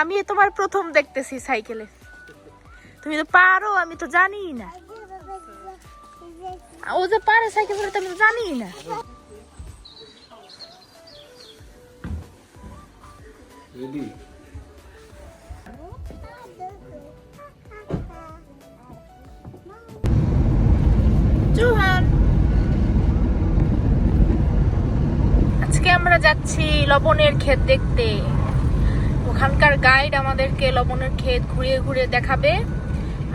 আমি তোমার প্রথম দেখতেছি সাইকেলে। তুমি তো পারো, আমি তো জানি না। ও যে পারে সাইকেল চালাতে আমি তো জানি না। রেডি? জোহান, আজকে আমরা যাচ্ছি লবণের ক্ষেত দেখতে। ওখানকার গাইড আমাদেরকে লবণের ক্ষেত ঘুরিয়ে ঘুরিয়ে দেখাবে,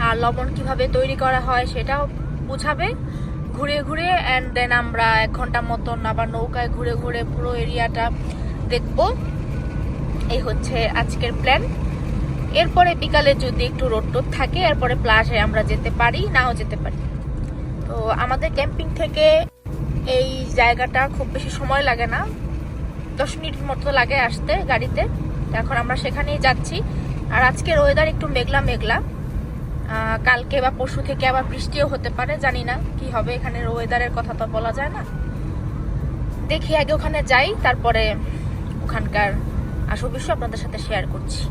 আর লবণ কিভাবে তৈরি করা হয় সেটাও বুঝাবে ঘুরিয়ে ঘুরিয়ে। অ্যান্ড দেন আমরা 1 ঘন্টা মতন আবার নৌকায় ঘুরে ঘুরে পুরো এরিয়াটা দেখব। এই হচ্ছে আজকের প্ল্যান। এরপরে বিকালে যদি একটু রোদ টোদ থাকে, এরপরে প্লাসে আমরা যেতে পারি, নাও যেতে পারি। তো আমাদের ক্যাম্পিং থেকে এই জায়গাটা খুব বেশি সময় লাগে না, 10 মিনিট মতো লাগে আসতে গাড়িতে। এখন আমরা সেখানেই যাচ্ছি। আর আজকের ওয়েদার একটু মেঘলা মেঘলা, কালকে বা পরশু থেকে আবার বৃষ্টিও হতে পারে, জানি না কি হবে। এখানের ওয়েদারের কথা তো বলা যায় না। দেখি আগে ওখানে যাই, তারপরে ওখানকার আসল বিষয় আপনাদের সাথে শেয়ার করছি।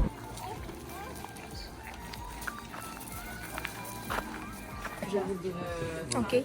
ওকে,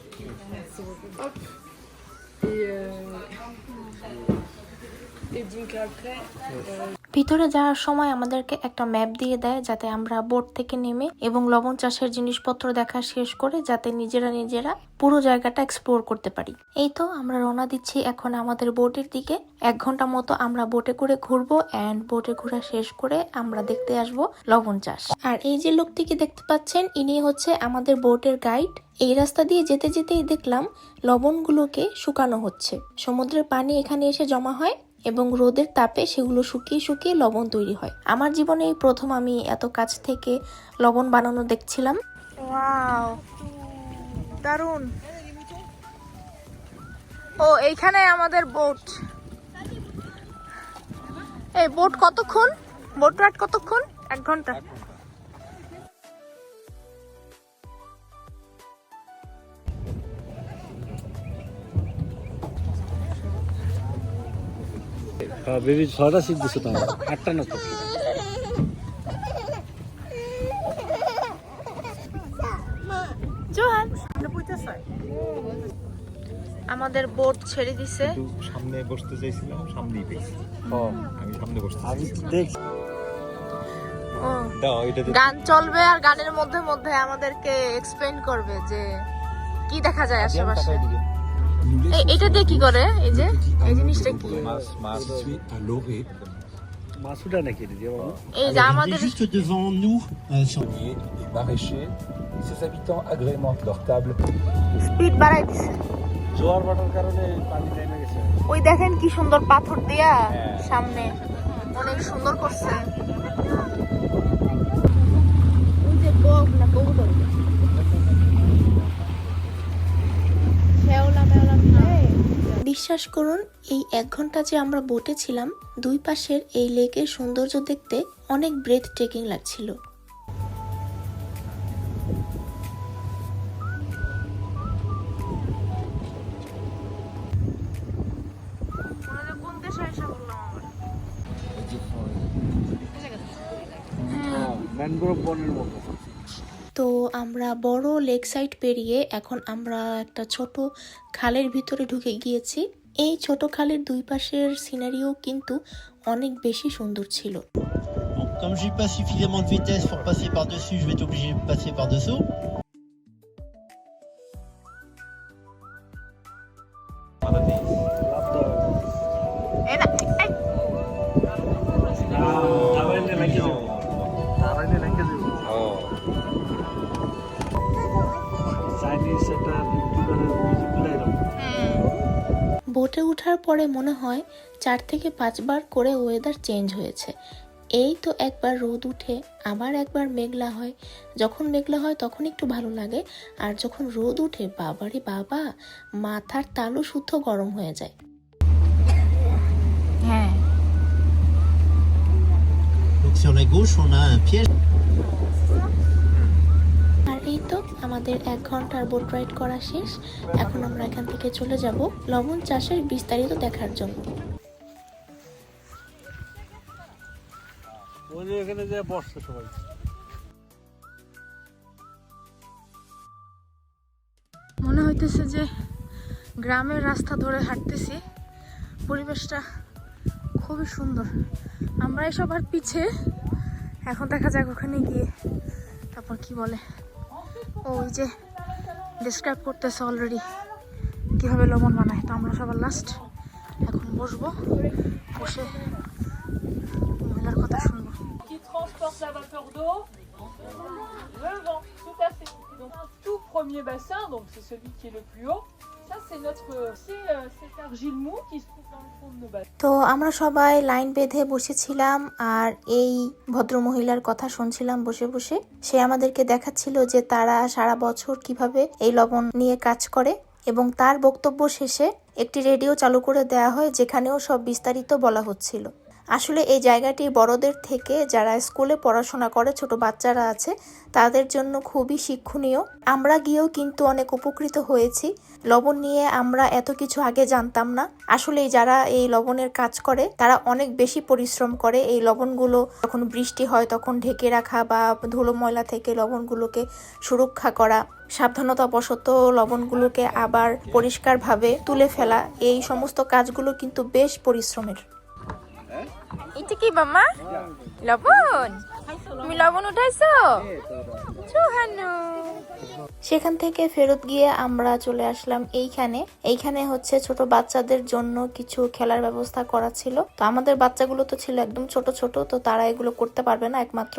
ভিতরে যাওয়ার সময় আমাদেরকে একটা ম্যাপ দিয়ে দেয়, যাতে আমরা বোট থেকে নেমে এবং লবণ চাষের জিনিসপত্র দেখা শেষ করে যাতে নিজেরা পুরো জায়গাটা এক্সপ্লোর করতে পারি। এই তো আমরা রওনা দিচ্ছি এখন আমাদের বোটের দিকে। 1 ঘন্টা মতো আমরা বোটে করে ঘুরবো, এন্ড বোটে ঘোরা শেষ করে আমরা দেখতে আসবো লবণ চাষ। আর এই যে লোকটিকে দেখতে পাচ্ছেন, ইনি হচ্ছে আমাদের বোটের গাইড। এই রাস্তা দিয়ে যেতে যেতেই দেখলাম লবণগুলোকে শুকানো হচ্ছে। সমুদ্রের পানি এখানে এসে জমা হয় এবং রোদের তাপে সেগুলো শুকিয়ে শুকিয়ে লবণ তৈরি হয়। আমার জীবনে এই প্রথম আমি এত কাছ থেকে লবণ বানানো দেখছিলাম। ওয়াও, দারুণ। ও, এইখানে আমাদের বোট। এই বোট কতক্ষণ, বোট রাইড কতক্ষণ? 1 ঘন্টা। বেবি 6টা সিট দিছো, তাহলে 8টা না তো? জোহান, আমাদের বোট ছেড়ে দিছে। সামনে বসতে চাইছিলাম, সামনেই পেয়েছি। আমি সামনে বসতে আমি চাইছিলাম। দেখ ও, দাও এটা দে। গান চলবে আর গানের মধ্যে মধ্যে আমাদেরকে এক্সপ্লেইন করবে যে কি দেখা যায় আশেপাশে। এটা দিয়ে কি করে? এই যে এই জিনিসটা কি? মাছ মাসুদা নাকি দিদি বাবু? এই যে আমাদের juste devant nous. et maraîchers. Ses habitants agrémentent leur table. Speed বাড়াই দিছে। জোয়ার বাটার কারণে পানি নেমে গেছে। ওই দেখেন কি সুন্দর পাথর দিয়া হ্যাঁ। সামনে, অনেক সুন্দর করছে। ওই যে বক না কবুতর, শ্যাওলা মেওলা খায়। বিশ্বাস করুন, এই 1 ঘন্টা যে আমরা বোটে ছিলাম, দুই পাশের এই লেকের সৌন্দর্য দেখতে অনেক ব্রেথ টেকিং লাগছিল। ম্যানগ্রোভ বনের মতো। তো আমরা বড় লেক সাইড পেরিয়ে এখন আমরা একটা ছোট খালের ভিতরে ঢুকে গিয়েছি। এই ছোট খালের দুই পাশের সিনারিও কিন্তু অনেক বেশি সুন্দর ছিল। Bon, comme j'ai pas suffisamment de vitesse pour passer par-dessus, je vais être obligé de passer par-dessous. বোটে ওঠার পরে মনে হয় 4 থেকে 5 বার করে ওয়েদার চেঞ্জ হয়েছে। এই তো একবার রোদ উঠে, আবার একবার মেঘলা হয়। যখন মেঘলা হয় তখন একটু ভালো লাগে, আর যখন রোদ উঠে বাবারে বাবা, মাথার তালু শুদ্ধ গরম হয়ে যায়। হ্যাঁ, Donc sur la gauche, on a un piège. আর এই তো আমাদের 1 ঘন্টার বোট রাইড করা শেষ। এখন আমরা এখান থেকে চলে যাব লবণ চাষের বিস্তারিত দেখার জন্য। যে এখানে যে বসছে সবাই। মনে হইতেছে যে গ্রামের রাস্তা ধরে হাঁটতেছি। পরিবেশটা খুবই সুন্দর। আমরা এসব আর পিছে, এখন দেখা যাক ওখানে গিয়ে তারপর কি বলে। ওই যে ডিসক্রাইব করতেছে অলরেডি কিভাবে লবণ বানায়। তো আমরা সবার লাস্ট এখন বসবো, বসে মহিলার কথা শুনবো। Qui transporte la vapeur d'eau, le vent, tout à fait. Donc un tout premier bassin, donc c'est celui qui est le plus haut. Ça c'est cette argile mou qui se trouve dans le fond de nos bassins. তো আমরা সবাই line বেঁধে বসেছিলাম আর এই ভদ্রমহিলার কথা শুনছিলাম বসে বসে। সে আমাদেরকে দেখাচ্ছিল যে তারা সারা বছর কিভাবে এই লবণ নিয়ে কাজ করে, এবং তার বক্তব্য শেষে একটি রেডিও চালু করে দেওয়া হয় যেখানেও সব বিস্তারিত বলা হচ্ছিল। আসলে এই জায়গাটি বড়দের থেকে যারা স্কুলে পড়াশোনা করে, ছোট বাচ্চারা আছে, তাদের জন্য খুবই শিক্ষণীয়। আমরা গিয়েও কিন্তু অনেক উপকৃত হয়েছি। লবণ নিয়ে আমরা এত কিছু আগে জানতাম না। আসলে যারা এই লবণের কাজ করে তারা অনেক বেশি পরিশ্রম করে। এই লবণগুলো যখন বৃষ্টি হয় তখন ঢেকে রাখা বা ধুলো ময়লা থেকে লবণগুলোকে সুরক্ষা করা, সাবধানতাবশত লবণগুলোকে আবার পরিষ্কারভাবে তুলে ফেলা, এই সমস্ত কাজগুলো কিন্তু বেশ পরিশ্রমের। এটা কি মামা? লবণ? তুমি লবণ উঠাইছো? সুহানু। সেখান থেকে ফেরত গিয়ে আমরা চলে আসলাম এইখানে হচ্ছে ছোট বাচ্চাদের জন্য কিছু খেলার ব্যবস্থা করা ছিল। তো আমাদের বাচ্চাগুলো তো ছিল একদম ছোট ছোট, তো তারা এগুলো করতে পারবে না, একমাত্র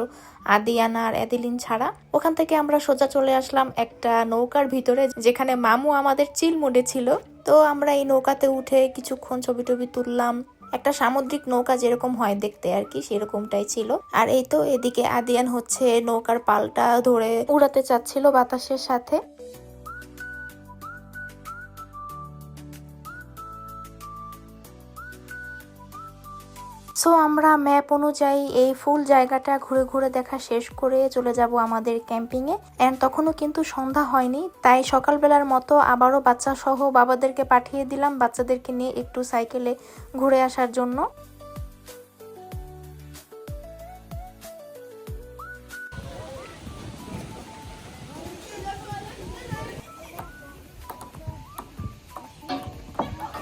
আদিয়ানা আর এদিলিন ছাড়া। ওখান থেকে আমরা সোজা চলে আসলাম একটা নৌকার ভিতরে, যেখানে মামু আমাদের চিল মোডে ছিল। তো আমরা এই নৌকাতে উঠে কিছুক্ষণ ছবি টবি তুললাম। একটা সামুদ্রিক নৌকা যেরকম হয় দেখতে আর কি, সেরকমটাই ছিল। আর এই তো এদিকে আদিয়ান হচ্ছে নৌকার পালটা ধরে উড়াতে চাচ্ছিল বাতাসের সাথে। সো আমরা ম্যাপ অনুযায়ী এই ফুল জায়গাটা ঘুরে ঘুরে দেখা শেষ করে চলে যাব আমাদের ক্যাম্পিংয়ে। এন্ড তখনও কিন্তু সন্ধ্যা হয়নি, তাই সকালবেলার মতো আবারও বাচ্চা সহ বাবাদেরকে পাঠিয়ে দিলাম বাচ্চাদেরকে নিয়ে একটু সাইকেলে ঘুরে আসার জন্য।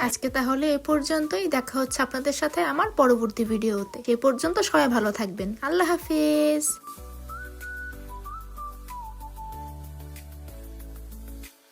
আজকে তাহলে এ পর্যন্তই। দেখা হচ্ছে আপনাদের সাথে আমার পরবর্তী ভিডিওতে। এ পর্যন্ত সবাই ভালো থাকবেন। আল্লাহ হাফিজ।